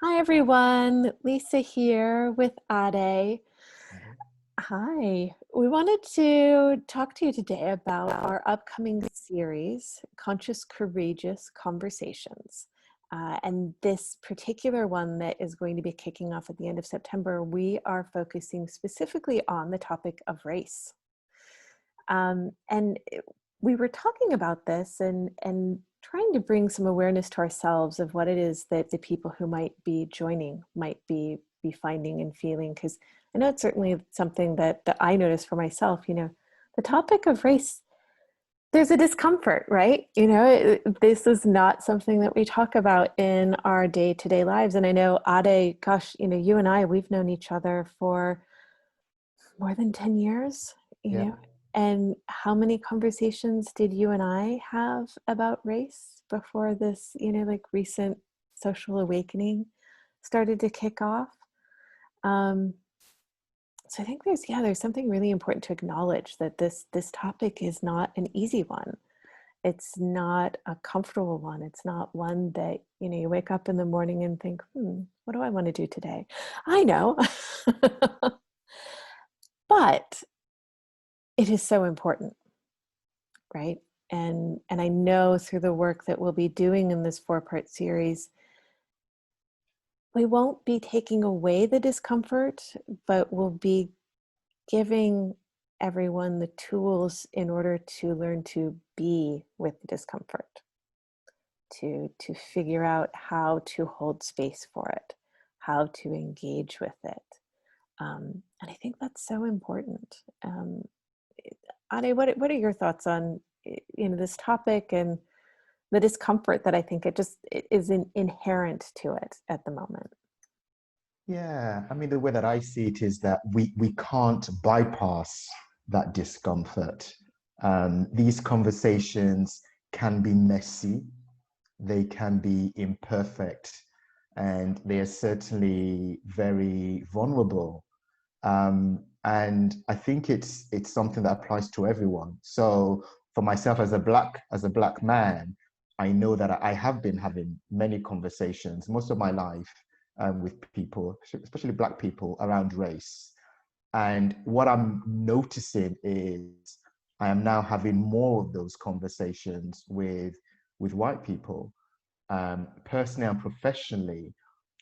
Hi everyone, Lisa here with Ade. Right. Hi, we wanted to talk to you today about our upcoming series, Conscious Courageous Conversations. And this particular one that is going to be kicking off at the end of September, we are focusing specifically on the topic of race. And we were talking about this and trying to bring some awareness to ourselves of what it is that the people who might be joining might be finding and feeling. Because I know it's certainly something that I noticed for myself. The topic of race, there's a discomfort, right? This is not something that we talk about in our day-to-day lives. And I know, Ade, gosh, you and I, we've known each other for more than 10 years, you Yeah. know, and how many conversations did you and I have about race before this, like recent social awakening started to kick off? Um, so I think there's something really important to acknowledge that this topic is not an easy one. It's not a comfortable one. It's not one that, you wake up in the morning and think, what do I want to do today? I know. But it is so important, right? And I know through the work that we'll be doing in this 4-part series, we won't be taking away the discomfort, but we'll be giving everyone the tools in order to learn to be with the discomfort, to figure out how to hold space for it, how to engage with it. And I think that's so important. Ade, what are your thoughts on this topic and the discomfort that I think it is inherent to it at the moment? Yeah. I mean, the way that I see it is that we can't bypass that discomfort. These conversations can be messy, they can be imperfect, and they are certainly very vulnerable. And I think it's something that applies to everyone. So for myself as a black man, I know that I have been having many conversations most of my life with people, especially black people, around race. And what I'm noticing is I am now having more of those conversations with white people, personally and professionally.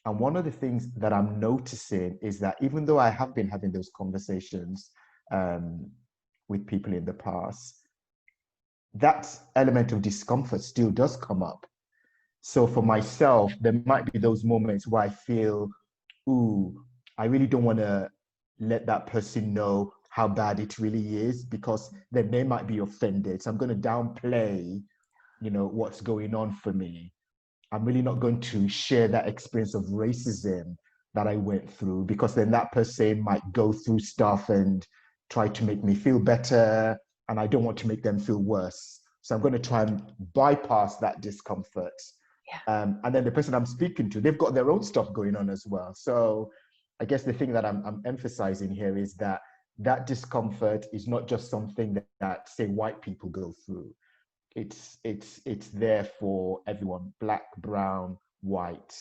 And one of the things that I'm noticing is that even though I have been having those conversations um, with people in the past, that element of discomfort still does come up. So for myself, there might be those moments where I feel, ooh, I really don't want to let that person know how bad it really is because then they might be offended. So I'm going to downplay, what's going on for me. I'm really not going to share that experience of racism that I went through because then that person might go through stuff and try to make me feel better. And I don't want to make them feel worse. So I'm going to try and bypass that discomfort. Yeah. And then the person I'm speaking to, they've got their own stuff going on as well. So I guess the thing that I'm emphasizing here is that that discomfort is not just something that say white people go through. It's there for everyone, black, brown, white.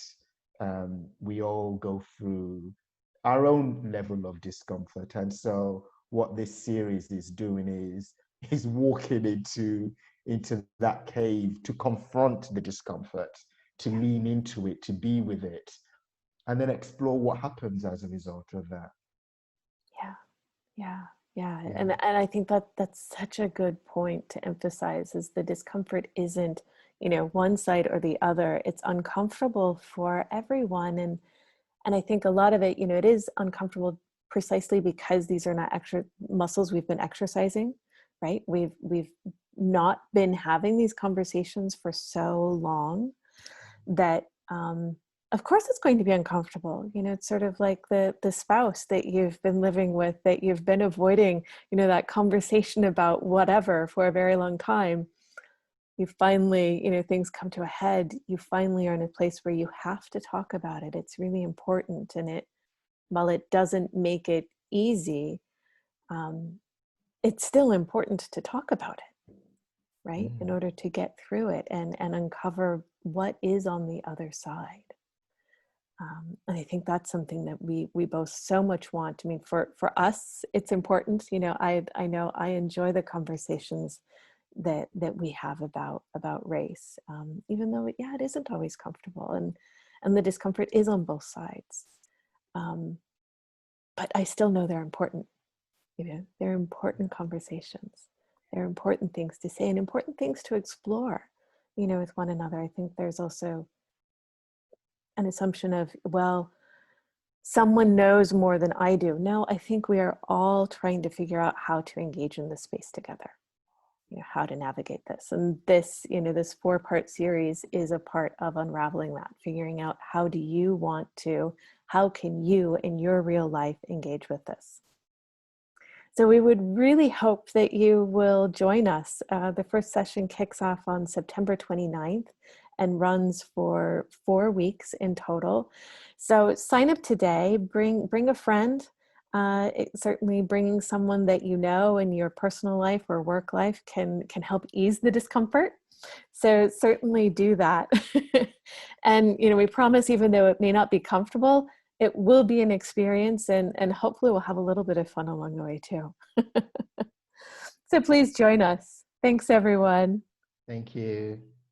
We all go through our own level of discomfort. And so what this series is doing is walking into that cave to confront the discomfort, to lean into it, to be with it, and then explore what happens as a result of that. Yeah. Yeah. Yeah. Yeah. And I think that that's such a good point to emphasize is the discomfort isn't, one side or the other. It's uncomfortable for everyone. And I think a lot of it, it is uncomfortable precisely because these are not extra muscles we've been exercising, right? We've not been having these conversations for so long that of course it's going to be uncomfortable. It's sort of like the spouse that you've been living with, that you've been avoiding, that conversation about whatever for a very long time. You finally, things come to a head. You finally are in a place where you have to talk about it. It's really important. And while it doesn't make it easy, um, it's still important to talk about it, right? In Mm. order to get through it and uncover what is on the other side. And I think that's something that we both so much want. I mean, for us, it's important. You know, I know I enjoy the conversations that we have about race, even though yeah, it isn't always comfortable, and the discomfort is on both sides. Um, but I still know they're important. You know, they're important conversations. They're important things to say and important things to explore. You know, with one another. I think there's also an assumption of, well, someone knows more than I do. No, I think we are all trying to figure out how to engage in this space together, you know, how to navigate this. And this, you know, this 4-part series is a part of unraveling that, figuring out how do you want to, how can you in your real life engage with this? So we would really hope that you will join us. The first session kicks off on September 29th and runs for 4 weeks in total. So sign up today, bring a friend. Certainly bringing someone that you know in your personal life or work life can help ease the discomfort. So certainly do that. And, you know, we promise, even though it may not be comfortable, it will be an experience, and hopefully we'll have a little bit of fun along the way too. So please join us. Thanks, everyone. Thank you.